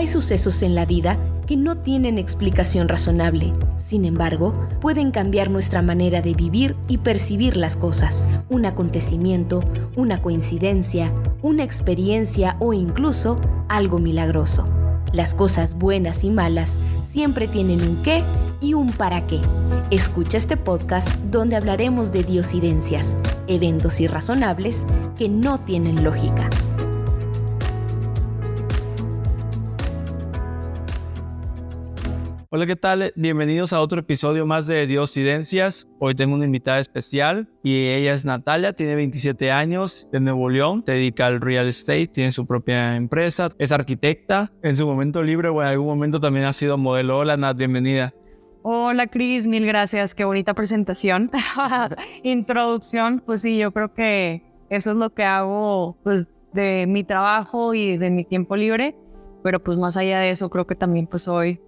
Hay sucesos en la vida que no tienen explicación razonable. Sin embargo, pueden cambiar nuestra manera de vivir y percibir las cosas. Un acontecimiento, una coincidencia, una experiencia o incluso algo milagroso. Las cosas buenas y malas siempre tienen un qué y un para qué. Escucha este podcast donde hablaremos de diosidencias, eventos irrazonables que no tienen lógica. Hola, ¿qué tal? Bienvenidos a otro episodio más de Diosidencias. Hoy tengo una invitada especial y ella es Natalia, tiene 27 años, de Nuevo León, se dedica al real estate, tiene su propia empresa, es arquitecta. En su momento libre o en algún momento también ha sido modelo. Hola, Nat, bienvenida. Hola Cris, mil gracias, qué bonita presentación. Introducción, pues sí, yo creo que eso es lo que hago pues de mi trabajo y de mi tiempo libre, pero pues más allá de eso creo que también pues soy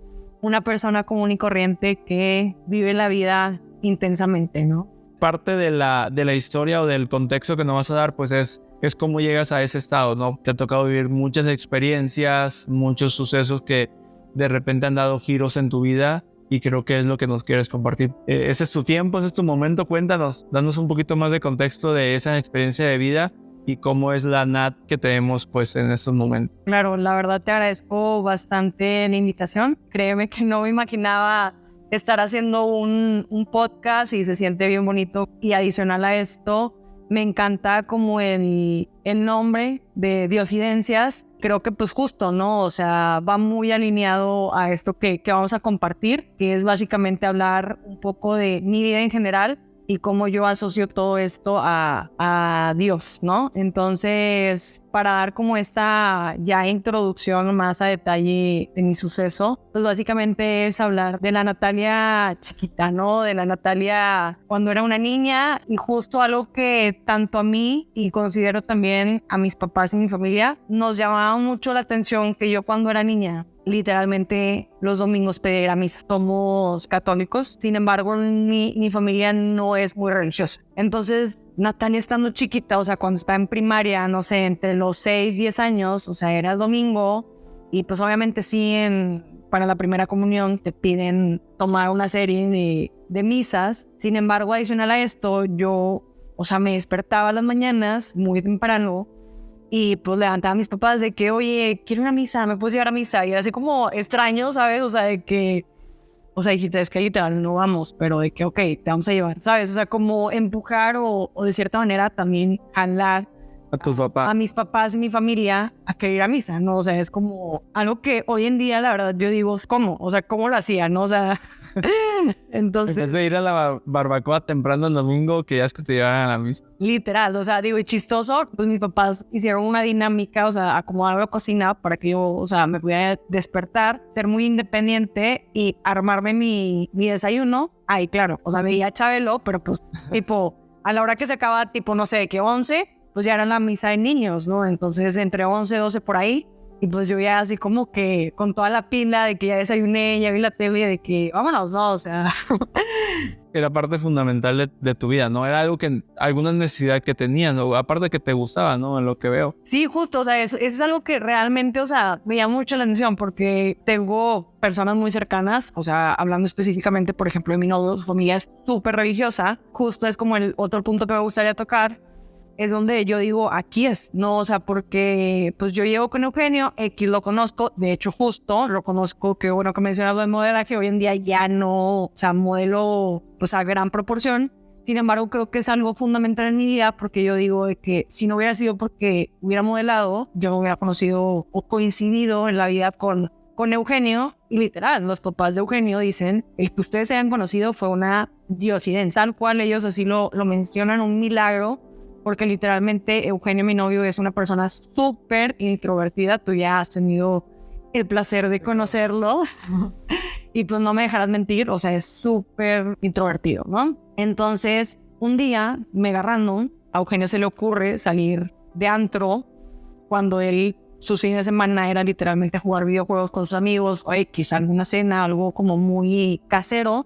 una persona común y corriente que vive la vida intensamente, ¿no? Parte de la historia o del contexto que nos vas a dar pues es cómo llegas a ese estado, ¿no? Te ha tocado vivir muchas experiencias, muchos sucesos que de repente han dado giros en tu vida. Y creo que es lo que nos quieres compartir. Ese es tu tiempo, ese es tu momento. Cuéntanos, danos un poquito más de contexto de esa experiencia de vida y cómo es la Nat que tenemos pues en estos momentos. Claro, la verdad te agradezco bastante la invitación. Créeme que no me imaginaba estar haciendo un podcast y se siente bien bonito. Y adicional a esto, me encanta como el nombre de Diosidencias. Creo que pues justo, ¿no? O sea, va muy alineado a esto que vamos a compartir, que es básicamente hablar un poco de mi vida en general y cómo yo asocio todo esto a Dios, ¿no? Entonces, para dar como esta ya introducción más a detalle de mi suceso, pues básicamente es hablar de la Natalia chiquita, ¿no? De la Natalia cuando era una niña y justo algo que tanto a mí y considero también a mis papás y mi familia nos llamaba mucho la atención que yo cuando era niña literalmente los domingos pedía ir a misa. Somos católicos, sin embargo mi familia no es muy religiosa. Entonces Natalia estando chiquita, o sea, cuando estaba en primaria, no sé, entre los 6 y 10 años, o sea, era el domingo y pues obviamente sí, para la primera comunión te piden tomar una serie de misas. Sin embargo, adicional a esto, yo, o sea, me despertaba a las mañanas muy temprano y pues levantaba a mis papás de que, oye, quiero una misa, ¿me puedes llevar a misa? Y era así como extraño, ¿sabes? O sea, de que, o sea, dijiste, es que literal no vamos, pero de que, ok, te vamos a llevar, ¿sabes? O sea, como empujar o de cierta manera también jalar A tus papás. a mis papás y mi familia a querer ir a misa, ¿no? O sea, es como algo que hoy en día, la verdad, yo digo, ¿cómo? O sea, ¿cómo lo hacía, no? O sea, entonces... En vez de ir a la barbacoa temprano el domingo, que ya es que te llevan a la misa. Literal, o sea, digo, y chistoso, pues mis papás hicieron una dinámica, o sea, acomodar la cocina para que yo, o sea, me pudiera despertar, ser muy independiente y armarme mi desayuno. Ahí, claro, o sea, veía a Chabelo, pero pues, tipo, a la hora que se acaba, tipo, no sé, de qué 11, pues ya era la misa de niños, ¿no? Entonces, entre 11 y 12 por ahí, y pues yo ya así como que con toda la pila de que ya desayuné, ya vi la tele, de que vámonos, ¿no? O sea... Era parte fundamental de tu vida, ¿no? Era algo que, alguna necesidad que tenías, ¿no? Aparte que te gustaba, ¿no? En lo que veo. Sí, justo, o sea, eso es algo que realmente, o sea, me llama mucho la atención porque tengo personas muy cercanas, o sea, hablando específicamente, por ejemplo, de mi novio, su familia es súper religiosa, justo es como el otro punto que me gustaría tocar, es donde yo digo, aquí es, ¿no? O sea, porque pues yo llevo con Eugenio, X lo conozco, de hecho justo lo conozco, que bueno que mencionas el modelaje, hoy en día ya no, o sea, modelo pues a gran proporción, sin embargo creo que es algo fundamental en mi vida porque yo digo de que si no hubiera sido porque hubiera modelado, yo no hubiera conocido o coincidido en la vida con Eugenio, y literal, los papás de Eugenio dicen, el que ustedes se hayan conocido fue una diosidencia, al cual ellos así lo mencionan, un milagro, porque literalmente Eugenio, mi novio, es una persona súper introvertida. Tú ya has tenido el placer de conocerlo y pues no me dejarás mentir, o sea, es súper introvertido, ¿no? Entonces, un día, mega random, a Eugenio se le ocurre salir de antro cuando sus fines de semana era literalmente jugar videojuegos con sus amigos o quizá alguna cena, algo como muy casero,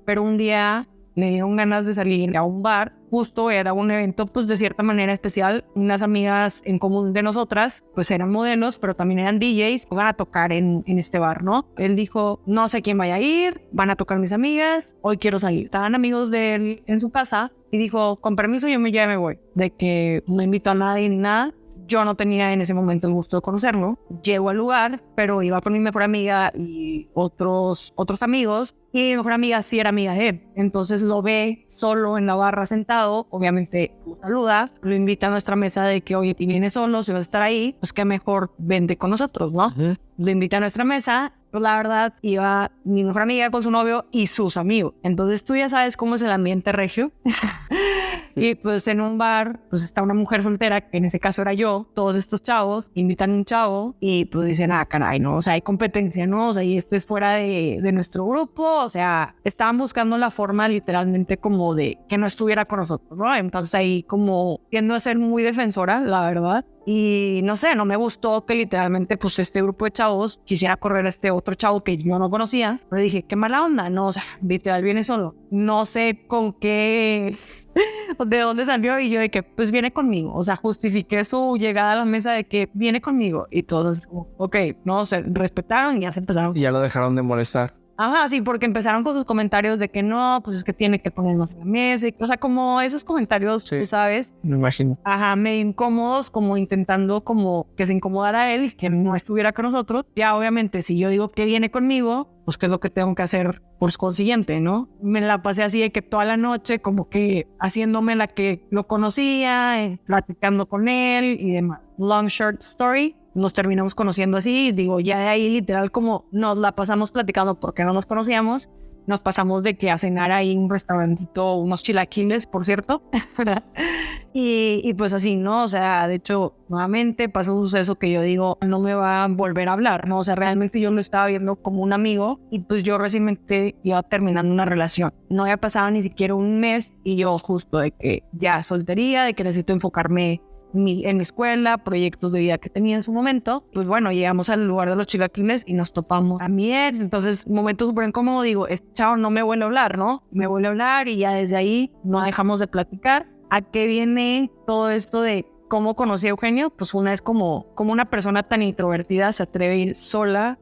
pero un día le dieron ganas de salir a un bar. Justo era un evento pues de cierta manera especial. Unas amigas en común de nosotras pues eran modelos, pero también eran DJs que van a tocar en este bar, ¿no? Él dijo, no sé quién vaya a ir, van a tocar mis amigas, hoy quiero salir. Estaban amigos de él en su casa y dijo, con permiso ya me voy. De que no invitó a nadie ni nada. Yo no tenía en ese momento el gusto de conocerlo. Llego al lugar, pero iba con mi mejor amiga y otros amigos. Y mi mejor amiga sí era amiga de él. Entonces lo ve solo en la barra sentado. Obviamente lo saluda. Lo invita a nuestra mesa de que, oye, si vienes solo, si vas a estar ahí, pues que mejor vente con nosotros, ¿no? Lo invita a nuestra mesa. Pues la verdad, iba mi mejor amiga con su novio y sus amigos. Entonces tú ya sabes cómo es el ambiente regio. Y pues en un bar, pues está una mujer soltera, que en ese caso era yo. Todos estos chavos invitan a un chavo y pues dicen, caray, ¿no? O sea, hay competencia, ¿no? O sea, y este es fuera de nuestro grupo. O sea, estaban buscando la forma literalmente como de que no estuviera con nosotros, ¿no? Entonces ahí como tiendo a ser muy defensora, la verdad. Y no sé, no me gustó que literalmente pues este grupo de chavos quisiera correr a este otro chavo que yo no conocía. Pero dije, qué mala onda, no, o sea, literal viene solo. No sé con qué, de dónde salió y yo de que pues viene conmigo. O sea, justifiqué su llegada a la mesa de que viene conmigo y todos como, ok, no, se respetaron y ya se empezaron. Y ya lo dejaron de molestar. Ajá, sí, porque empezaron con sus comentarios de que no, pues es que tiene que poner más en la mesa. O sea, como esos comentarios, sí, tú sabes. Me imagino. Ajá, medio incómodos, como intentando como que se incomodara él y que no estuviera con nosotros. Ya obviamente, si yo digo que viene conmigo, pues qué es lo que tengo que hacer por consiguiente, ¿no? Me la pasé así de que toda la noche como que haciéndome la que lo conocía, platicando con él y demás. Long short story. Nos terminamos conociendo así, digo, ya de ahí literal como nos la pasamos platicando porque no nos conocíamos, nos pasamos de que a cenar ahí en un restaurantito, unos chilaquiles, por cierto, y pues así, ¿no? O sea, de hecho, nuevamente pasó un suceso que yo digo, no me va a volver a hablar, ¿no? O sea, realmente yo lo estaba viendo como un amigo y pues yo recientemente iba terminando una relación. No había pasado ni siquiera un mes y yo justo de que ya soltería, de que necesito enfocarme en mi escuela, proyectos de vida que tenía en su momento. Pues bueno, llegamos al lugar de los chilaquiles y nos topamos a mi ex. Entonces, momento súper incómodo, digo, este chavo no me vuelve a hablar, ¿no? Me vuelve a hablar y ya desde ahí no dejamos de platicar. ¿A qué viene todo esto de cómo conocí a Eugenio? Pues una es como una persona tan introvertida se atreve a ir sola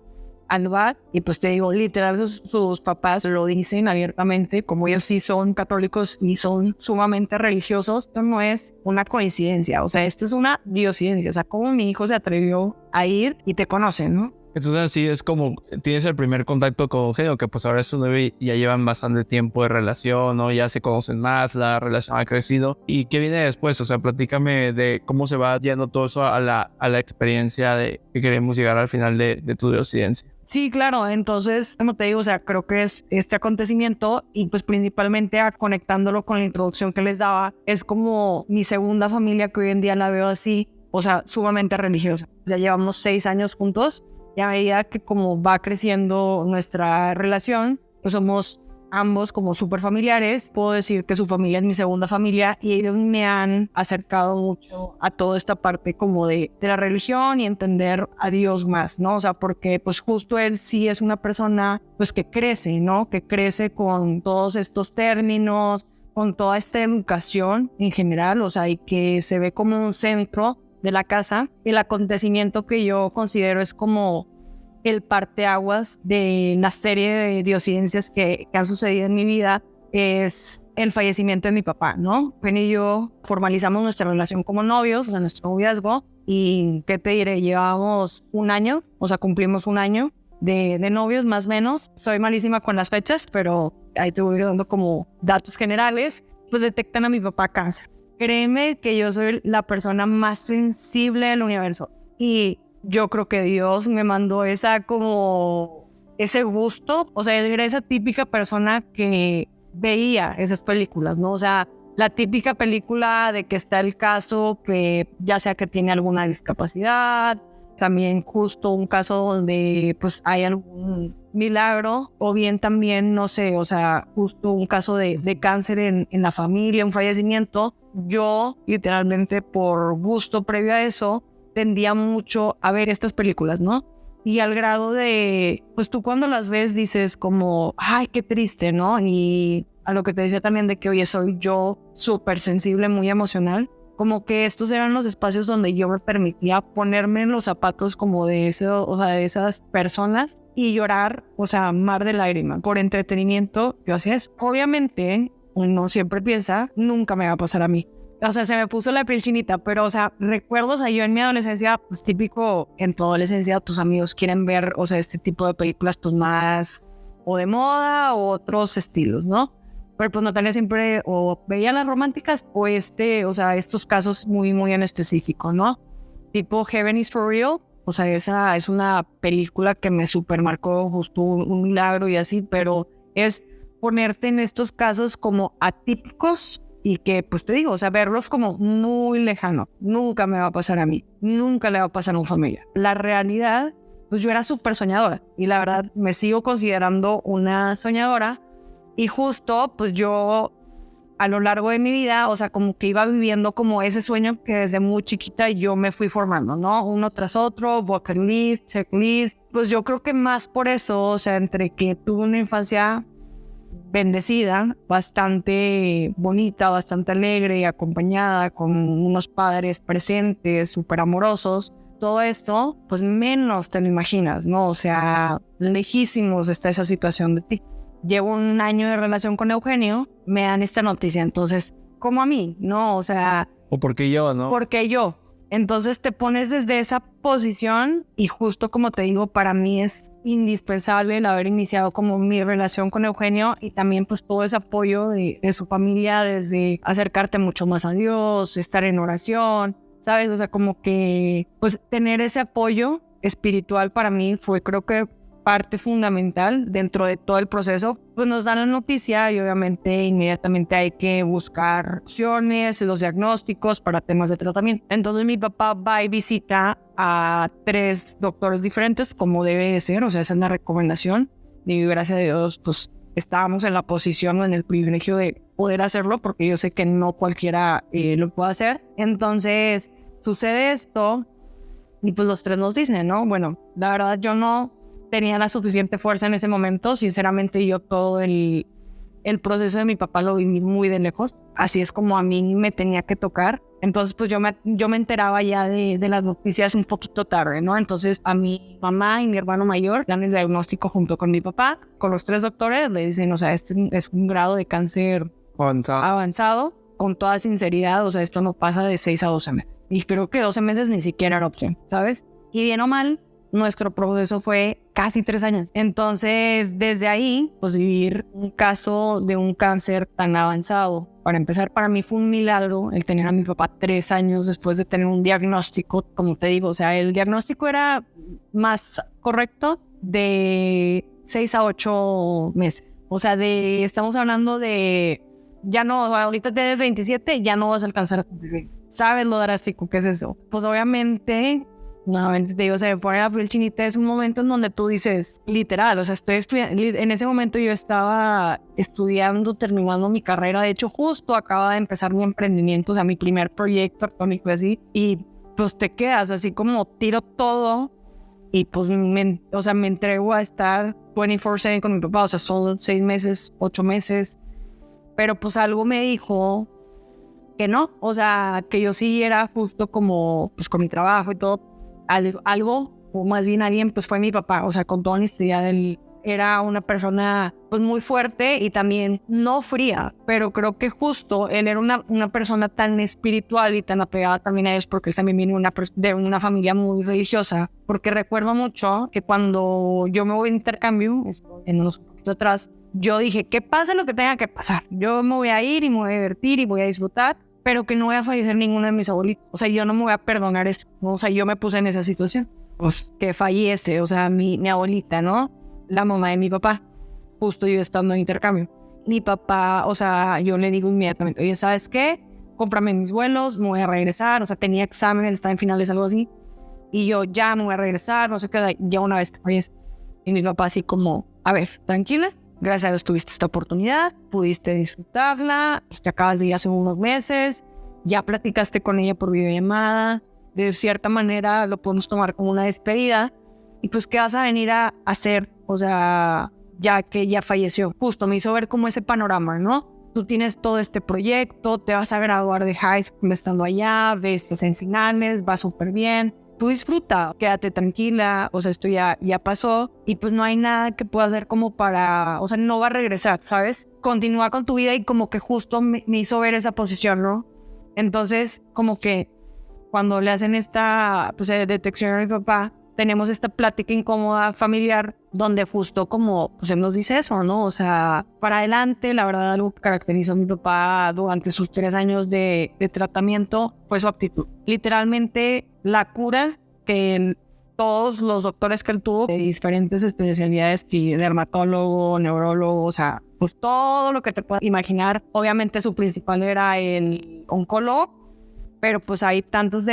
al bar y pues te digo, literal sus papás lo dicen abiertamente, como ellos sí son católicos y son sumamente religiosos. Esto no es una coincidencia, o sea, esto es una diosidencia, o sea, como mi hijo se atrevió a ir y te conocen, ¿no? Entonces así es como tienes el primer contacto con Eugenio, que pues ahora es tu novio y ya llevan bastante tiempo de relación, ¿no? Ya se conocen más, la relación ha crecido. ¿Y qué viene después? O sea, platícame de cómo se va yendo todo eso a la experiencia de que queremos llegar al final de tu diosidencia. Sí, claro. Entonces, como te digo, o sea, creo que es este acontecimiento y pues principalmente conectándolo con la introducción que les daba, es como mi segunda familia que hoy en día la veo así, o sea, sumamente religiosa. Ya llevamos 6 años juntos y a medida que como va creciendo nuestra relación, pues somos ambos como súper familiares. Puedo decir que su familia es mi segunda familia y ellos me han acercado mucho a toda esta parte como de la religión y entender a Dios más, ¿no? O sea, porque pues justo él sí es una persona pues que crece, ¿no? Que crece con todos estos términos, con toda esta educación en general, o sea, y que se ve como un centro de la casa. El acontecimiento que yo considero es como el parteaguas de la serie de diosidencias que han sucedido en mi vida es el fallecimiento de mi papá, ¿no? Pen y yo formalizamos nuestra relación como novios, o sea, nuestro noviazgo, y ¿qué te diré? Llevamos 1 año, o sea, cumplimos 1 año de novios, más o menos. Soy malísima con las fechas, pero ahí te voy dando como datos generales. Pues detectan a mi papá cáncer. Créeme que yo soy la persona más sensible del universo y yo creo que Dios me mandó ese gusto, o sea, era esa típica persona que veía esas películas, ¿no? O sea, la típica película de que está el caso que ya sea que tiene alguna discapacidad, también justo un caso donde pues hay algún milagro, o bien también, no sé, o sea, justo un caso de cáncer en la familia, un fallecimiento. Yo, literalmente, por gusto previo a eso, tendía mucho a ver estas películas, ¿no? y al grado de, pues tú cuando las ves dices como, ay, qué triste, ¿no? Y a lo que te decía también de que, oye, soy yo súper sensible, muy emocional, como que estos eran los espacios donde yo me permitía ponerme en los zapatos como de eso, o sea, de esas personas y llorar, o sea, mar de lágrimas. Por entretenimiento, yo hacía eso. Obviamente, uno siempre piensa, nunca me va a pasar a mí. O sea, se me puso la piel chinita, pero, o sea, recuerdo, o sea, yo en mi adolescencia, pues típico, en tu adolescencia, tus amigos quieren ver, o sea, este tipo de películas, pues más o de moda o otros estilos, ¿no? Pero pues Natalia siempre o veía las románticas o o sea, estos casos muy, muy en específico, ¿no? Tipo Heaven is for Real, o sea, esa es una película que me super marcó, justo un milagro y así, pero es ponerte en estos casos como atípicos y que, pues te digo, o sea, verlos como muy lejano. Nunca me va a pasar a mí, nunca le va a pasar a un familiar. La realidad, pues yo era súper soñadora y la verdad me sigo considerando una soñadora y justo, pues yo a lo largo de mi vida, o sea, como que iba viviendo como ese sueño que desde muy chiquita yo me fui formando, ¿no? Uno tras otro, bucket list, checklist. Pues yo creo que más por eso, o sea, entre que tuve una infancia bendecida, bastante bonita, bastante alegre y acompañada con unos padres presentes, súper amorosos. Todo esto, pues menos te lo imaginas, ¿no? O sea, lejísimos está esa situación de ti. Llevo un año de relación con Eugenio, me dan esta noticia, entonces, ¿cómo a mí? No, o sea... ¿O por qué yo, no? Porque yo. Entonces te pones desde esa posición y justo como te digo, para mí es indispensable el haber iniciado como mi relación con Eugenio y también pues todo ese apoyo de su familia, desde acercarte mucho más a Dios, estar en oración, ¿sabes? O sea, como que pues tener ese apoyo espiritual para mí fue, creo que, parte fundamental dentro de todo el proceso. Pues nos dan la noticia y obviamente inmediatamente hay que buscar opciones, los diagnósticos para temas de tratamiento. Entonces mi papá va y visita a 3 doctores diferentes como debe de ser, o sea, esa es la recomendación. Y gracias a Dios, pues estábamos en la posición o en el privilegio de poder hacerlo porque yo sé que no cualquiera lo puede hacer. Entonces sucede esto y pues los 3 nos dicen, ¿no? Bueno, la verdad yo no tenía la suficiente fuerza en ese momento. Sinceramente, yo todo el proceso de mi papá lo viví muy de lejos. Así es como a mí me tenía que tocar. Entonces, pues yo me enteraba ya de las noticias un poquito tarde, ¿no? Entonces, a mi mamá y mi hermano mayor dan el diagnóstico junto con mi papá. Con los 3 doctores le dicen, o sea, este es un grado de cáncer avanzado. Con toda sinceridad, o sea, esto no pasa de 6 a 12 meses. Y creo que 12 meses ni siquiera era opción, ¿sabes? Y bien o mal, nuestro proceso fue casi 3 años. Entonces, desde ahí, pues vivir un caso de un cáncer tan avanzado, para empezar, para mí fue un milagro el tener a mi papá 3 años después de tener un diagnóstico, como te digo, o sea, el diagnóstico era más correcto de 6 a 8 meses. O sea, estamos hablando de, ya no, ahorita tienes 27, ya no vas a alcanzar a cumplir. ¿Sabes lo drástico que es eso? Pues obviamente... Nuevamente te digo, se me pone la piel chinita. Es un momento en donde tú dices, literal, o sea, estoy estudiando. En ese momento yo estaba estudiando, terminando mi carrera. De hecho, justo acaba de empezar mi emprendimiento, o sea, mi primer proyecto arquitectónico así. Y pues te quedas así como tiro todo y pues me entrego a estar 24/7 con mi papá. O sea, son 6 meses, 8 meses. Pero pues algo me dijo que no, o sea, que yo sí era justo como, pues con mi trabajo y todo. Algo, o más bien alguien, pues fue mi papá, o sea, con toda honestidad, él era una persona pues muy fuerte y también no fría, pero creo que justo él era una persona tan espiritual y tan apegada también a Dios, porque él también viene de una familia muy religiosa, porque recuerdo mucho que cuando yo me voy de intercambio, en unos poquito atrás, yo dije, que pase lo que tenga que pasar, yo me voy a ir y me voy a divertir y voy a disfrutar, pero que no voy a fallecer ninguno de mis abuelitos. O sea, yo no me voy a perdonar eso, ¿no? O sea, yo me puse en esa situación. Pues que fallece, o sea, mi abuelita, ¿no? La mamá de mi papá, justo yo estando en intercambio. Mi papá, o sea, yo le digo inmediatamente, oye, ¿sabes qué? Cómprame mis vuelos, me voy a regresar. O sea, tenía exámenes, estaba en finales, algo así. Y yo ya me voy a regresar, no sé qué, ya una vez que fallece. Y mi papá así como, a ver, tranquila. Gracias a Dios tuviste esta oportunidad, pudiste disfrutarla, te acabas de ir hace unos meses, ya platicaste con ella por videollamada, de cierta manera lo podemos tomar como una despedida ¿y pues qué vas a venir a hacer? O sea, ya que ya falleció. Justo me hizo ver como ese panorama, ¿no? Tú tienes todo este proyecto, te vas a graduar de high school estando allá, ves, estás en finales, va súper bien. Tú disfruta, quédate tranquila, o sea, esto ya pasó y pues no hay nada que pueda hacer como para, o sea, no va a regresar, ¿sabes? Continúa con tu vida y como que justo me hizo ver esa posición, ¿no? Entonces, como que cuando le hacen esta pues, detección a mi papá, tenemos esta plática incómoda familiar donde justo como pues él nos dice eso, ¿no? O sea, para adelante, la verdad algo que caracterizó a mi papá durante sus 3 años de tratamiento fue su actitud. Literalmente la cura que todos los doctores que él tuvo de diferentes especialidades, dermatólogo, neurólogo, o sea, pues todo lo que te puedas imaginar. Obviamente su principal era el oncólogo, pero pues hay tantos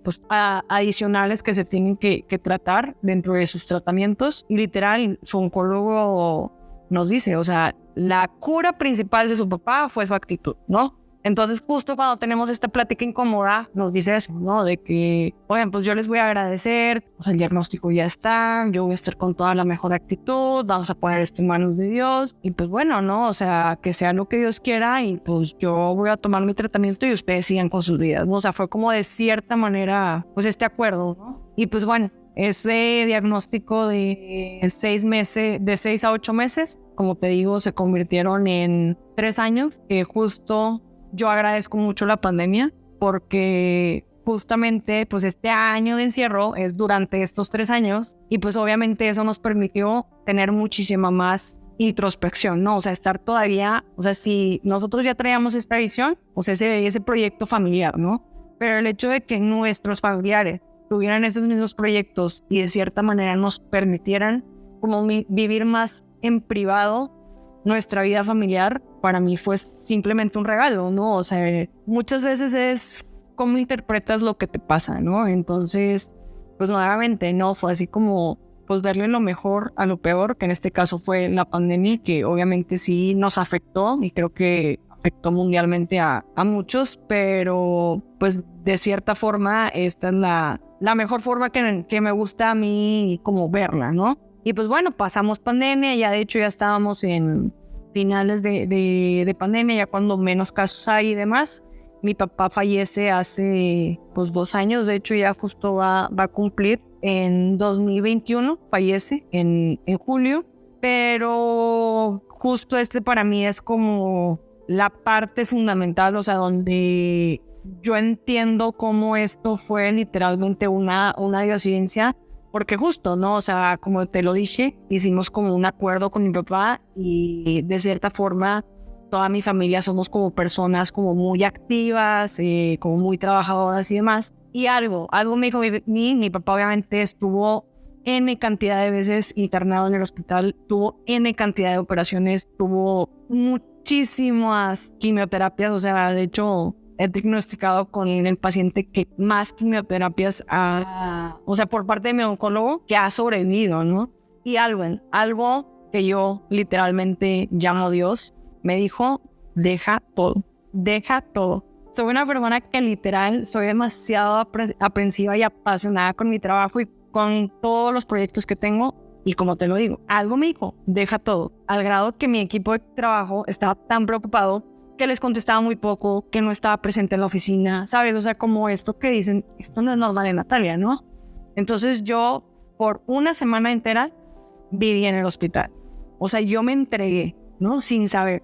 pues, adicionales que se tienen que tratar dentro de sus tratamientos. Y literal, su oncólogo nos dice, o sea, la cura principal de su papá fue su actitud, ¿no? Entonces justo cuando tenemos esta plática incómoda, nos dice eso, ¿no? De que, oigan, pues yo les voy a agradecer, o sea, el diagnóstico ya está, yo voy a estar con toda la mejor actitud, vamos a poner esto en manos de Dios, y pues bueno, ¿no? O sea, que sea lo que Dios quiera, y pues yo voy a tomar mi tratamiento y ustedes sigan con sus vidas, ¿no? O sea, fue como de cierta manera, pues este acuerdo, ¿no? Y pues bueno, ese diagnóstico de 6 meses, de 6 a 8 meses, como te digo, se convirtieron en 3 años, que justo yo agradezco mucho la pandemia porque justamente pues este año de encierro es durante estos 3 años y pues obviamente eso nos permitió tener muchísima más introspección, ¿no? O sea, estar todavía, o sea, si nosotros ya traíamos esta visión, o sea, ese proyecto familiar, ¿no? Pero el hecho de que nuestros familiares tuvieran esos mismos proyectos y de cierta manera nos permitieran como vivir más en privado nuestra vida familiar, para mí fue simplemente un regalo, ¿no? O sea, muchas veces es cómo interpretas lo que te pasa, ¿no? Entonces, pues nuevamente, ¿no? Fue así como, pues verle lo mejor a lo peor, que en este caso fue la pandemia, que obviamente sí nos afectó y creo que afectó mundialmente a muchos, pero pues de cierta forma esta es la mejor forma que me gusta a mí como verla, ¿no? Y pues bueno, pasamos pandemia, ya de hecho ya estábamos en finales de pandemia, ya cuando menos casos hay y demás. Mi papá fallece hace pues 2 años, de hecho ya justo va a cumplir en 2021, fallece en julio, pero justo para mí es como la parte fundamental, o sea, donde yo entiendo cómo esto fue literalmente una diosidencia. Porque justo, ¿no? O sea, como te lo dije, hicimos como un acuerdo con mi papá y de cierta forma toda mi familia somos como personas como muy activas, como muy trabajadoras y demás. Y algo me dijo mi papá obviamente estuvo N cantidad de veces internado en el hospital, tuvo N cantidad de operaciones, tuvo muchísimas quimioterapias, o sea, de hecho he diagnosticado con el paciente que más quimioterapias o sea, por parte de mi oncólogo, que ha sobrevivido, ¿no? Y algo que yo literalmente llamo a Dios, me dijo, deja todo. Soy una persona que literal soy demasiado aprensiva y apasionada con mi trabajo y con todos los proyectos que tengo. Y como te lo digo, algo me dijo, deja todo. Al grado que mi equipo de trabajo estaba tan preocupado que les contestaba muy poco, que no estaba presente en la oficina, ¿sabes? O sea, como esto que dicen, esto no es normal en Natalia, ¿no? Entonces yo, por una semana entera, viví en el hospital. O sea, yo me entregué, ¿no? Sin saber,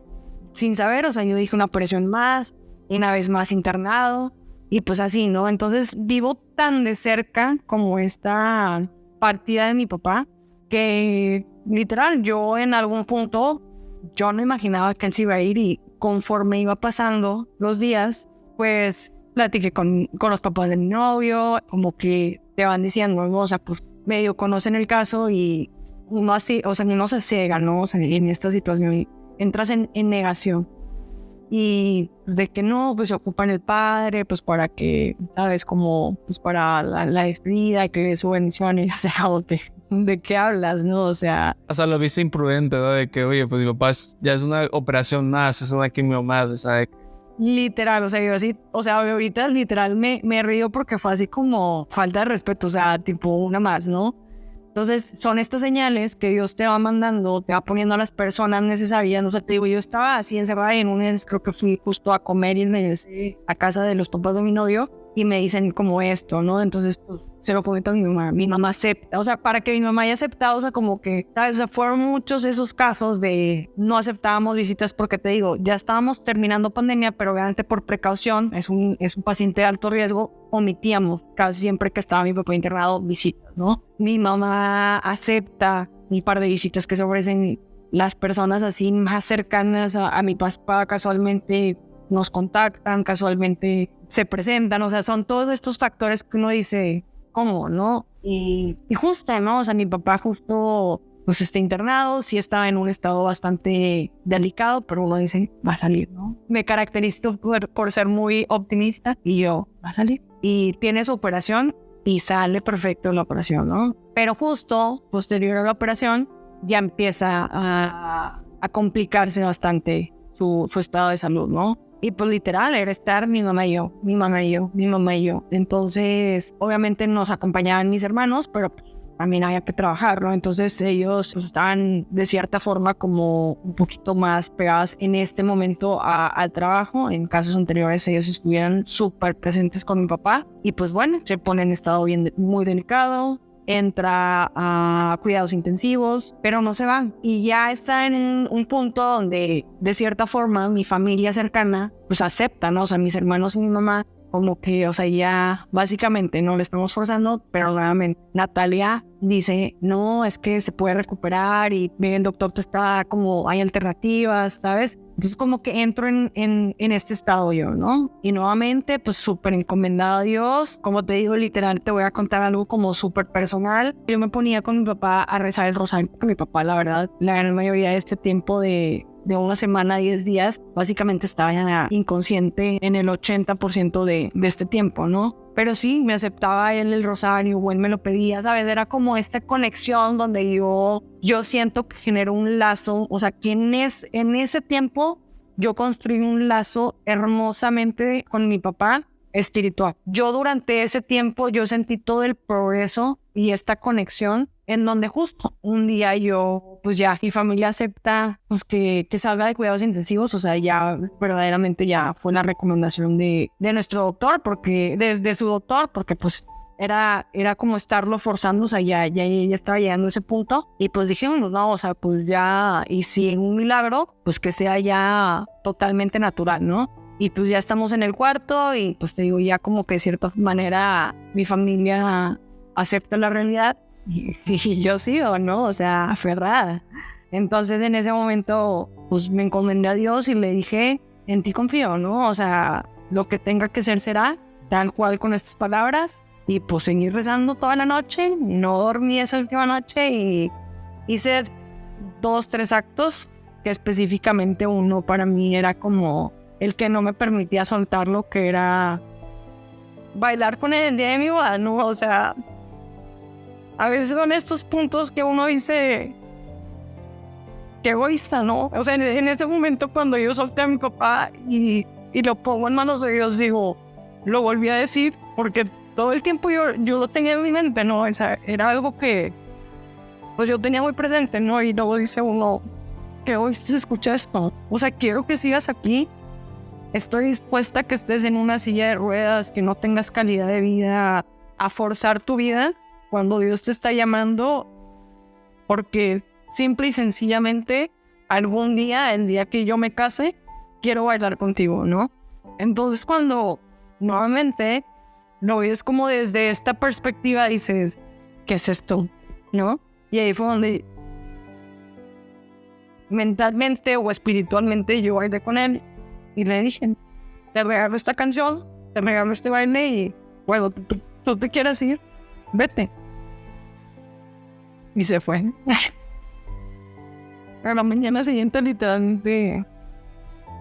o sea, yo dije una operación más, una vez más internado, y pues así, ¿no? Entonces vivo tan de cerca como esta partida de mi papá, que literal, yo en algún punto, yo no imaginaba que él se iba a ir y conforme iba pasando los días, pues platiqué con los papás de mi novio, como que te van diciendo, ¿no? O sea, pues medio conocen el caso y uno así, o sea, uno se ciega, ¿no? O sea, en esta situación entras en negación. Y de que no, pues se ocupan el padre, pues para que, ¿sabes? Como, pues para la despedida, que dé su bendición y, o sea, ¿de qué hablas, no? O sea, lo viste imprudente, ¿no? De que, oye, pues mi papá ya es una operación más, es una quimio más, ¿sabes? Literal, o sea, yo así, o sea, ahorita literal me río porque fue así como falta de respeto, o sea, tipo una más, ¿no? Entonces, son estas señales que Dios te va mandando, te va poniendo a las personas necesarias. No sé, te digo, yo estaba así encerrada en creo que fui justo a comer y regresé a casa de los papás de mi novio y me dicen como esto, ¿no? Entonces, pues, se lo comento a mi mamá acepta, o sea, para que mi mamá haya aceptado, o sea, como que, ¿sabes? O sea, fueron muchos esos casos de no aceptábamos visitas porque te digo, ya estábamos terminando pandemia, pero obviamente por precaución, es un paciente de alto riesgo, omitíamos casi siempre que estaba mi papá internado visitas, ¿no? Mi mamá acepta un par de visitas que se ofrecen las personas así más cercanas a mi papá, casualmente nos contactan, casualmente se presentan, o sea, son todos estos factores que uno dice, ¿cómo, no? Y justo, ¿no? O sea, mi papá justo pues está internado, sí estaba en un estado bastante delicado, pero uno dice, va a salir, ¿no? Me caracterizo por ser muy optimista y yo, va a salir. Y tiene su operación y sale perfecto la operación, ¿no? Pero justo posterior a la operación ya empieza a complicarse bastante su estado de salud, ¿no? Y pues literal era estar mi mamá y yo, mi mamá y yo, mi mamá y yo. Entonces, obviamente nos acompañaban mis hermanos, pero pues también había que trabajar, ¿no? Entonces ellos pues, estaban de cierta forma como un poquito más pegados en este momento al trabajo. En casos anteriores ellos estuvieran súper presentes con mi papá. Y pues bueno, se pone en estado muy delicado. Entra a cuidados intensivos, pero no se va. Y ya está en un punto donde, de cierta forma, mi familia cercana, pues acepta, ¿no? O sea, mis hermanos y mi mamá, como que, o sea, ya básicamente no le estamos forzando, pero nuevamente Natalia dice, no, es que se puede recuperar y el doctor te está como, hay alternativas, ¿sabes? Entonces como que entro en este estado yo, ¿no? Y nuevamente, pues súper encomendada a Dios. Como te digo, literal, te voy a contar algo como súper personal. Yo me ponía con mi papá a rezar el rosario, porque mi papá, la verdad, la gran mayoría de este tiempo de una semana, 10 días, básicamente estaba ya inconsciente en el 80% de este tiempo, ¿no? Pero sí, me aceptaba él el rosario o él me lo pedía, ¿sabes? Era como esta conexión donde yo siento que generó un lazo, o sea, que en ese tiempo yo construí un lazo hermosamente con mi papá espiritual. Yo durante ese tiempo yo sentí todo el progreso y esta conexión en donde justo un día yo, pues ya mi familia acepta pues, que salga de cuidados intensivos, o sea, ya verdaderamente ya fue la recomendación de nuestro doctor, porque de su doctor, porque pues era como estarlo forzando, o sea, ya estaba llegando a ese punto y pues dijimos, no, o sea, pues ya, y si en un milagro, pues que sea ya totalmente natural, ¿no? Y pues ya estamos en el cuarto y pues te digo, ya como que de cierta manera mi familia acepta la realidad y yo sí o no, o sea, aferrada. Entonces en ese momento pues me encomendé a Dios y le dije, en ti confío, ¿no? O sea, lo que tenga que ser será, tal cual con estas palabras. Y pues seguí rezando toda la noche, no dormí esa última noche y hice 2, 3 actos que específicamente uno para mí era como el que no me permitía soltarlo, que era bailar con él el día de mi boda, ¿no? O sea, a veces son estos puntos que uno dice, qué egoísta, ¿no? O sea, en ese momento cuando yo solté a mi papá y lo pongo en manos de Dios, digo, lo volví a decir porque todo el tiempo yo lo tenía en mi mente, ¿no? O sea, era algo que pues yo tenía muy presente, ¿no? Y luego dice uno, qué egoísta se escucha esto. O sea, quiero que sigas aquí. Estoy dispuesta a que estés en una silla de ruedas, que no tengas calidad de vida, a forzar tu vida cuando Dios te está llamando, porque simple y sencillamente algún día, el día que yo me case, quiero bailar contigo, ¿no? Entonces cuando nuevamente lo ves como desde esta perspectiva, dices, ¿qué es esto? ¿No? Y ahí fue donde mentalmente o espiritualmente yo bailé con él. Y le dije, te regalo esta canción, te regalo este baile y, bueno, tú te quieres ir, vete. Y se fue. A la mañana siguiente, literalmente,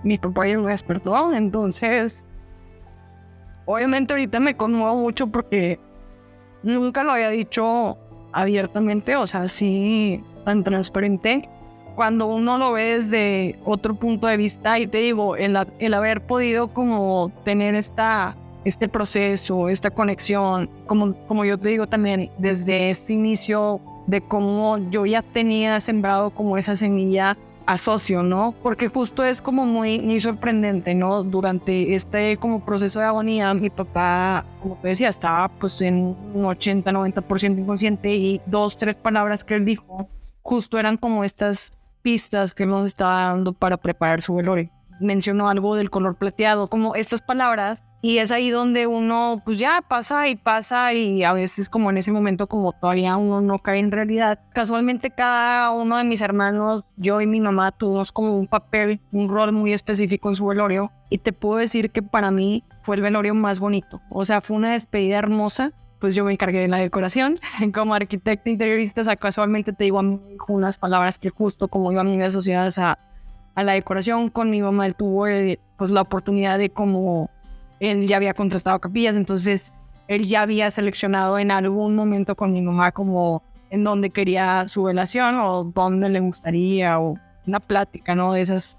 mi papá ya me despertó. Entonces, obviamente ahorita me conmuevo mucho porque nunca lo había dicho abiertamente, o sea, así tan transparente. Cuando uno lo ve desde otro punto de vista, y te digo, el haber podido como tener este proceso, esta conexión, como yo te digo también, desde este inicio de cómo yo ya tenía sembrado como esa semilla asocio, ¿no? Porque justo es como muy sorprendente, ¿no? Durante este como proceso de agonía, mi papá, como te decía, estaba pues en un 80-90% inconsciente, y 2-3 palabras que él dijo justo eran como estas pistas que nos estaba dando para preparar su velorio. Mencionó algo del color plateado, como estas palabras, y es ahí donde uno pues ya pasa, y a veces como en ese momento como todavía uno no cae en realidad. Casualmente cada uno de mis hermanos, yo y mi mamá, tuvimos como un papel, un rol muy específico en su velorio, y te puedo decir que para mí fue el velorio más bonito. O sea, fue una despedida hermosa. Pues yo me encargué de la decoración como arquitecta interiorista. O sea, casualmente te digo a mí unas palabras que justo como iban muy asociadas a la decoración. Con mi mamá él tuvo pues la oportunidad de, como él ya había contratado capillas, entonces él ya había seleccionado en algún momento con mi mamá como en dónde quería su velación o dónde le gustaría, o una plática, ¿no? De esas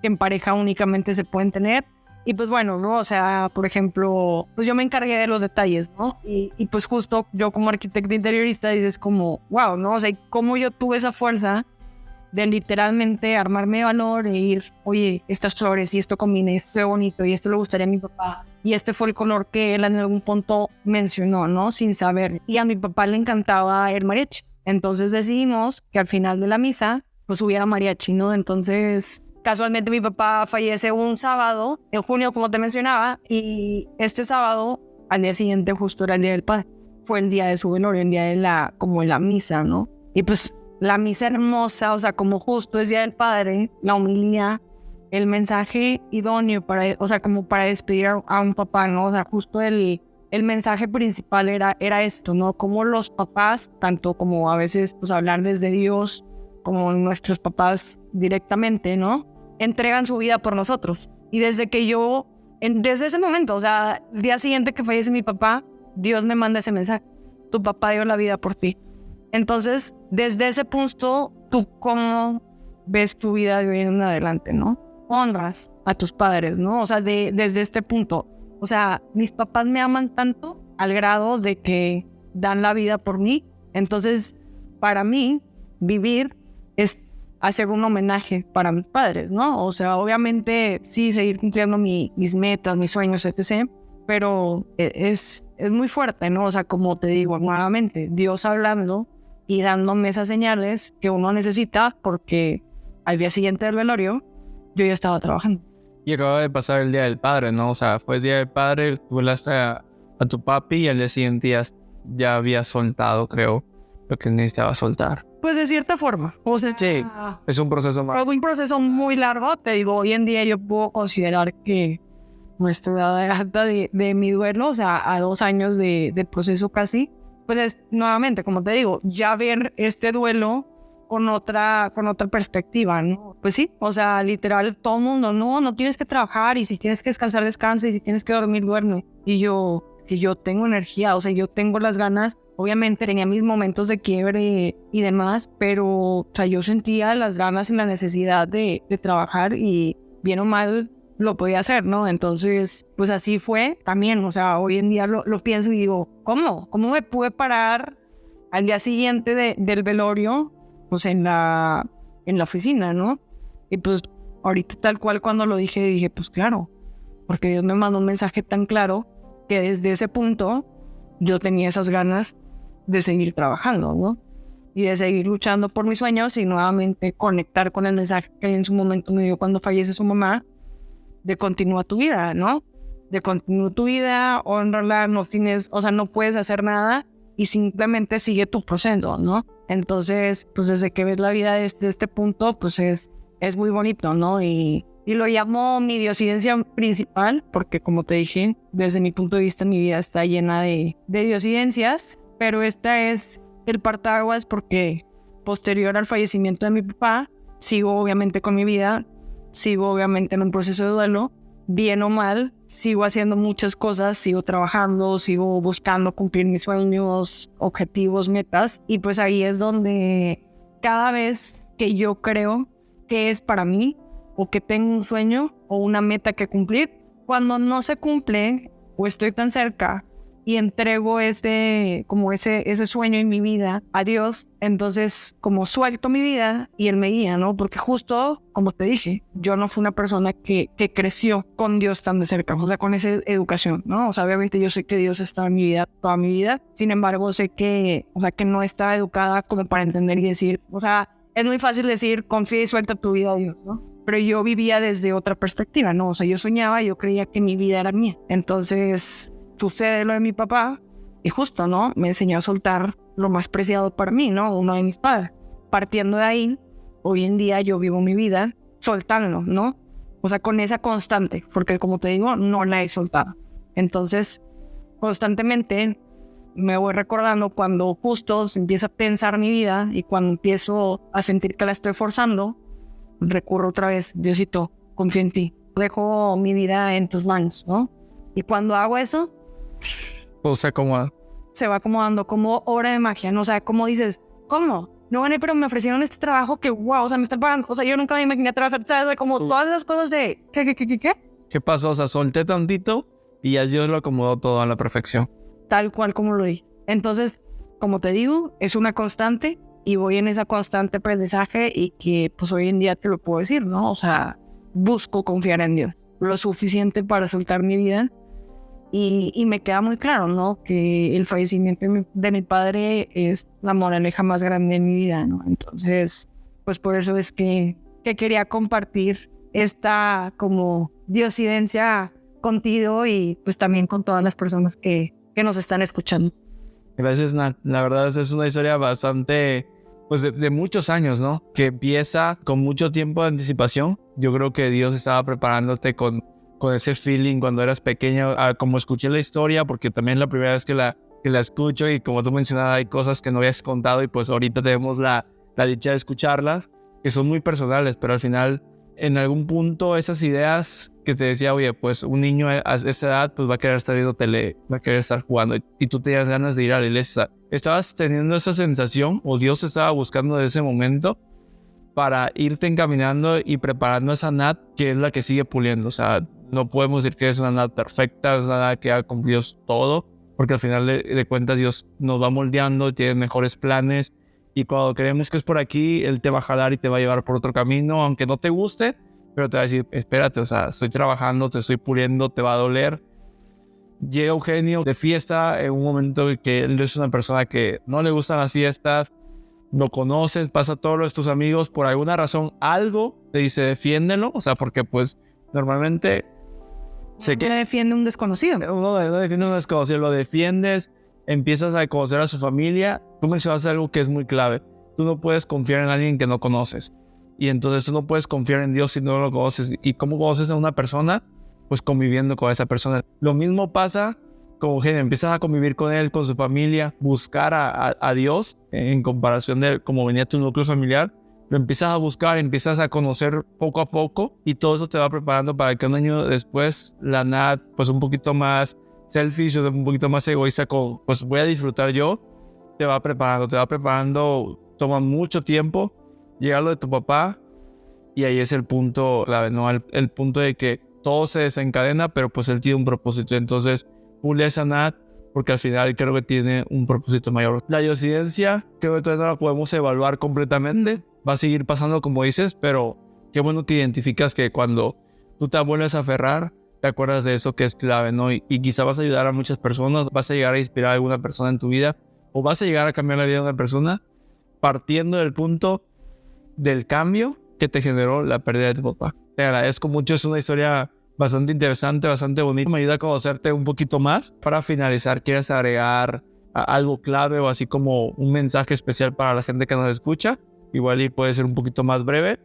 que en pareja únicamente se pueden tener. Y pues bueno, ¿no? O sea, por ejemplo, pues yo me encargué de los detalles, ¿no? Y pues justo yo como arquitecta interiorista dices como, wow, ¿no? O sea, cómo yo tuve esa fuerza de literalmente armarme de valor e ir, oye, estas flores y esto combina, y esto se ve bonito y esto le gustaría a mi papá. Y este fue el color que él en algún punto mencionó, ¿no? Sin saber. Y a mi papá le encantaba el mariachi. Entonces decidimos que al final de la misa, pues hubiera mariachi, ¿no? Entonces, casualmente mi papá fallece un sábado, en junio, como te mencionaba, y este sábado, al día siguiente, justo era el Día del Padre. Fue el día de su velorio, el día de la misa, ¿no? Y pues la misa hermosa, o sea, como justo es Día del Padre, la homilía, el mensaje idóneo para, o sea, como para despedir a un papá, ¿no? O sea, justo el mensaje principal era esto, ¿no? Como los papás, tanto como a veces, pues hablar desde Dios, como nuestros papás directamente, ¿no? Entregan su vida por nosotros. Y desde ese momento, o sea, el día siguiente que fallece mi papá, Dios me manda ese mensaje. Tu papá dio la vida por ti. Entonces, desde ese punto, ¿tú cómo ves tu vida de hoy en adelante, no? Honras a tus padres, ¿no? O sea, desde este punto. O sea, mis papás me aman tanto al grado de que dan la vida por mí. Entonces, para mí, vivir es hacer un homenaje para mis padres, ¿no? O sea, obviamente, sí, seguir cumpliendo mis metas, mis sueños, etc., pero es muy fuerte, ¿no? O sea, como te digo nuevamente, Dios hablando y dándome esas señales que uno necesita, porque al día siguiente del velorio yo ya estaba trabajando. Y acaba de pasar el Día del Padre, ¿no? O sea, fue el Día del Padre, tú velaste a tu papi y al día siguiente ya había soltado, creo, lo que necesitaba soltar. Pues de cierta forma. O sea, sí, es un proceso más. Fue un proceso muy largo. Te digo, hoy en día yo puedo considerar que nuestra edad alta de mi duelo, o sea, a 2 años de proceso casi, pues es nuevamente, como te digo, ya ver este duelo con otra perspectiva, ¿no? Pues sí, o sea, literal, todo el mundo, no tienes que trabajar, y si tienes que descansar, descansa, y si tienes que dormir, duerme. Y yo tengo energía, o sea, yo tengo las ganas. Obviamente tenía mis momentos de quiebre y demás, pero o sea, yo sentía las ganas y la necesidad de trabajar, y bien o mal lo podía hacer, ¿no? Entonces, pues así fue también. O sea, hoy en día lo pienso y digo, ¿cómo me pude parar al día siguiente del velorio, pues en la oficina, ¿no? Y pues ahorita tal cual cuando lo dije, pues claro, porque Dios me mandó un mensaje tan claro que desde ese punto yo tenía esas ganas de seguir trabajando, ¿no? Y de seguir luchando por mis sueños, y nuevamente conectar con el mensaje que él en su momento me dio cuando fallece su mamá, de continúa tu vida, ¿no? De continúa tu vida, honrala, no puedes hacer nada y simplemente sigue tu proceso, ¿no? Entonces, pues desde que ves la vida desde este punto, pues es muy bonito, ¿no? Y lo llamo mi diosidencia principal, porque como te dije, desde mi punto de vista mi vida está llena de diosidencias, pero esta es el partaguas porque posterior al fallecimiento de mi papá, sigo obviamente con mi vida, sigo obviamente en un proceso de duelo, bien o mal, sigo haciendo muchas cosas, sigo trabajando, sigo buscando cumplir mis sueños, objetivos, metas, y pues ahí es donde cada vez que yo creo que es para mí, o que tengo un sueño o una meta que cumplir, cuando no se cumple o estoy tan cerca y entrego ese sueño en mi vida a Dios, entonces como suelto mi vida y Él me guía, ¿no? Porque justo, como te dije, yo no fui una persona que creció con Dios tan de cerca, o sea, con esa educación, ¿no? O sea, obviamente yo sé que Dios está en mi vida, toda mi vida, sin embargo, sé que, o sea, que no estaba educada como para entender y decir, o sea, es muy fácil decir, confía y suelta tu vida a Dios, ¿no? Pero yo vivía desde otra perspectiva, ¿no? O sea, yo soñaba, yo creía que mi vida era mía. Entonces sucede lo de mi papá y justo, ¿no? Me enseñó a soltar lo más preciado para mí, ¿no? Uno de mis padres. Partiendo de ahí, hoy en día yo vivo mi vida soltando, ¿no? O sea, con esa constante, porque como te digo, no la he soltado. Entonces, constantemente me voy recordando cuando justo se empieza a pensar mi vida y cuando empiezo a sentir que la estoy forzando, recurro otra vez, Diosito, confío en ti. Dejo mi vida en tus manos, ¿no? Y cuando hago eso, O sea, como... se va acomodando como obra de magia, ¿no? O sea, como dices, ¿cómo? No gané, pero me ofrecieron este trabajo que, wow, o sea, me están pagando. O sea, yo nunca me imaginé trabajar, ¿sabes? Como todas esas cosas de, ¿qué? ¿Qué pasó? O sea, solté tantito y ya Dios lo acomodó todo a la perfección. Tal cual como lo di. Entonces, como te digo, es una constante y voy en esa constante aprendizaje y que, pues, hoy en día te lo puedo decir, ¿no? O sea, busco confiar en Dios lo suficiente para soltar mi vida. Y me queda muy claro, ¿no? Que el fallecimiento de mi padre es la moraleja más grande de mi vida, ¿no? Entonces, pues por eso es que quería compartir esta como diosidencia contigo y pues también con todas las personas que nos están escuchando. Gracias, Nat. La verdad es una historia bastante, pues de muchos años, ¿no? Que empieza con mucho tiempo de anticipación. Yo creo que Dios estaba preparándote con ese feeling cuando eras pequeño, como escuché la historia, porque también es la primera vez que la escucho y como tú mencionabas, hay cosas que no habías contado y pues ahorita tenemos la dicha de escucharlas, que son muy personales, pero al final, en algún punto, esas ideas que te decía, oye, pues un niño a esa edad pues va a querer estar viendo tele, va a querer estar jugando y tú tenías ganas de ir a la iglesia. ¿Estabas teniendo esa sensación o Dios estaba buscando de ese momento para irte encaminando y preparando esa Nat que es la que sigue puliendo? O sea, no podemos decir que es una Nat perfecta, es una Nat que ha con Dios todo, porque al final de cuentas Dios nos va moldeando, tiene mejores planes y cuando creemos que es por aquí, Él te va a jalar y te va a llevar por otro camino, aunque no te guste, pero te va a decir, espérate, o sea, estoy trabajando, te estoy puliendo, te va a doler. Llega Eugenio de fiesta en un momento en que él es una persona que no le gustan las fiestas, lo conoces, pasa todo lo de tus amigos, por alguna razón algo te dice defiéndelo, o sea, porque pues normalmente ¿Quién defiende un desconocido? Uno defiende a un desconocido, lo defiendes, empiezas a conocer a su familia. Tú mencionas algo que es muy clave, tú no puedes confiar en alguien que no conoces y entonces tú no puedes confiar en Dios si no lo conoces. ¿Y cómo conoces a una persona? Pues conviviendo con esa persona. Lo mismo pasa con Eugenio, empiezas a convivir con él, con su familia, buscar a Dios en comparación de cómo venía tu núcleo familiar. Lo empiezas a buscar, empiezas a conocer poco a poco y todo eso te va preparando para que un año después la Nat, pues un poquito más selfish, un poquito más egoísta con, pues voy a disfrutar yo, te va preparando, toma mucho tiempo llegar lo de tu papá y ahí es el punto clave, ¿no? El punto de que todo se desencadena, pero pues él tiene un propósito, entonces pule esa Nat porque al final creo que tiene un propósito mayor. La diosidencia creo que todavía no la podemos evaluar completamente, va a seguir pasando como dices, pero qué bueno que identificas que cuando tú te vuelves a aferrar, te acuerdas de eso que es clave, ¿no? Y quizá vas a ayudar a muchas personas, vas a llegar a inspirar a alguna persona en tu vida o vas a llegar a cambiar la vida de una persona partiendo del punto del cambio que te generó la pérdida de tu papá. Te agradezco mucho, es una historia bastante interesante, bastante bonita. Me ayuda a conocerte un poquito más. Para finalizar, ¿quieres agregar algo clave o así como un mensaje especial para la gente que nos escucha? Igual y puede ser un poquito más breve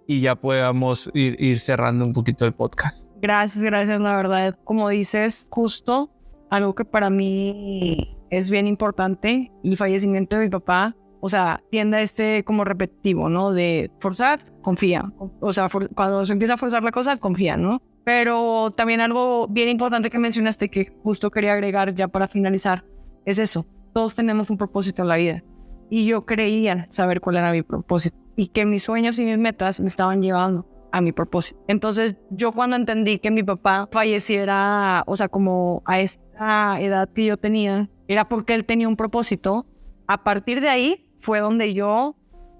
y ya podamos ir cerrando un poquito el podcast. Gracias, la verdad. Como dices, justo algo que para mí es bien importante, el fallecimiento de mi papá, o sea, tiende a como repetitivo, ¿no? De forzar, confía. O sea, cuando se empieza a forzar la cosa, confía, ¿no? Pero también algo bien importante que mencionaste que justo quería agregar ya para finalizar es eso. Todos tenemos un propósito en la vida. Y yo creía saber cuál era mi propósito y que mis sueños y mis metas me estaban llevando a mi propósito. Entonces, yo cuando entendí que mi papá falleciera, o sea, como a esta edad que yo tenía, era porque él tenía un propósito. A partir de ahí fue donde yo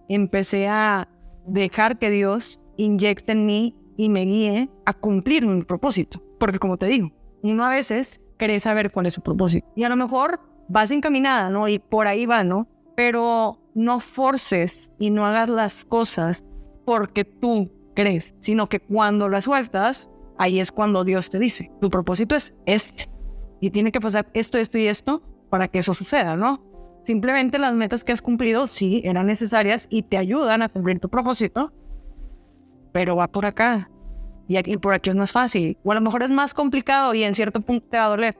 empecé a dejar que Dios inyecte en mí y me guíe a cumplir mi propósito. Porque como te digo, uno a veces quiere saber cuál es su propósito. Y a lo mejor vas encaminada, ¿no? Y por ahí va, ¿no? Pero no forces y no hagas las cosas porque tú crees, sino que cuando las sueltas, ahí es cuando Dios te dice, tu propósito es este. Y tiene que pasar esto, esto y esto para que eso suceda, ¿no? Simplemente las metas que has cumplido, sí, eran necesarias y te ayudan a cumplir tu propósito, pero va por acá. Y por aquí es más fácil. O a lo mejor es más complicado y en cierto punto te va a doler,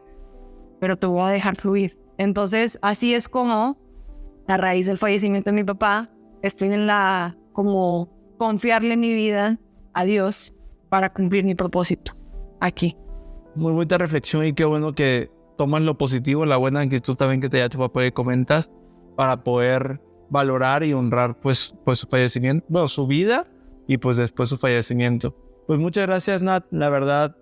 pero te voy a dejar fluir. Entonces, así es como, a raíz del fallecimiento de mi papá, estoy en como confiarle mi vida a Dios para cumplir mi propósito aquí. Muy bonita reflexión y qué bueno que tomas lo positivo, la buena actitud también que te da tu papá y comentas para poder valorar y honrar pues su fallecimiento, bueno, su vida y pues después su fallecimiento. Pues muchas gracias, Nat, la verdad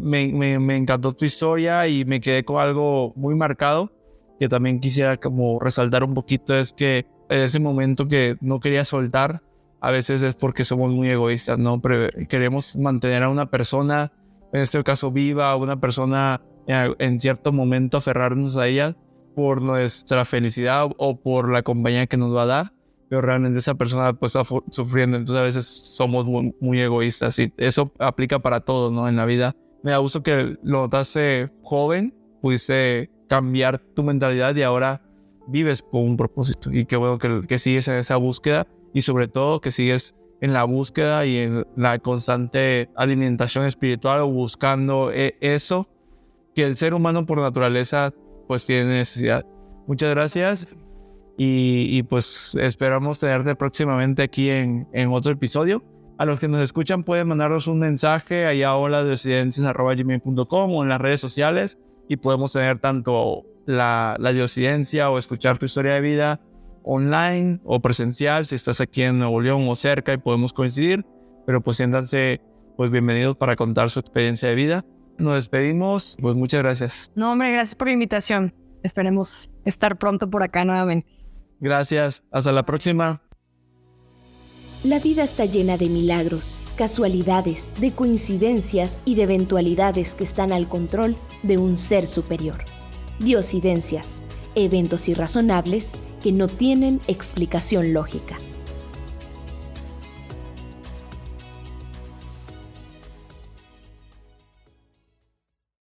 me encantó tu historia y me quedé con algo muy marcado que también quisiera como resaltar un poquito, es que en ese momento que no quería soltar, a veces es porque somos muy egoístas, ¿no? Pero queremos mantener a una persona, en este caso viva, a una persona en cierto momento aferrarnos a ella por nuestra felicidad o por la compañía que nos va a dar, pero realmente esa persona pues está sufriendo, entonces a veces somos muy egoístas y eso aplica para todo, ¿no? En la vida. Me da gusto que lo notaste joven, pudiste cambiar tu mentalidad y ahora vives con un propósito y qué bueno que sigues en esa búsqueda y sobre todo que sigues en la búsqueda y en la constante alimentación espiritual o buscando eso que el ser humano por naturaleza pues tiene necesidad. Muchas gracias y pues esperamos tenerte próximamente aquí en otro episodio. A los que nos escuchan pueden mandarnos un mensaje allá a holadiocedencias@gmail.com o en las redes sociales y podemos tener tanto la diosidencia o escuchar tu historia de vida online o presencial si estás aquí en Nuevo León o cerca y podemos coincidir, pero pues siéntanse pues bienvenidos para contar su experiencia de vida. Nos despedimos, pues muchas gracias. No, hombre, gracias por la invitación. Esperemos estar pronto por acá nuevamente. Gracias, hasta la próxima. La vida está llena de milagros, casualidades, de coincidencias y de eventualidades que están al control de un ser superior. Diosidencias, eventos irrazonables que no tienen explicación lógica.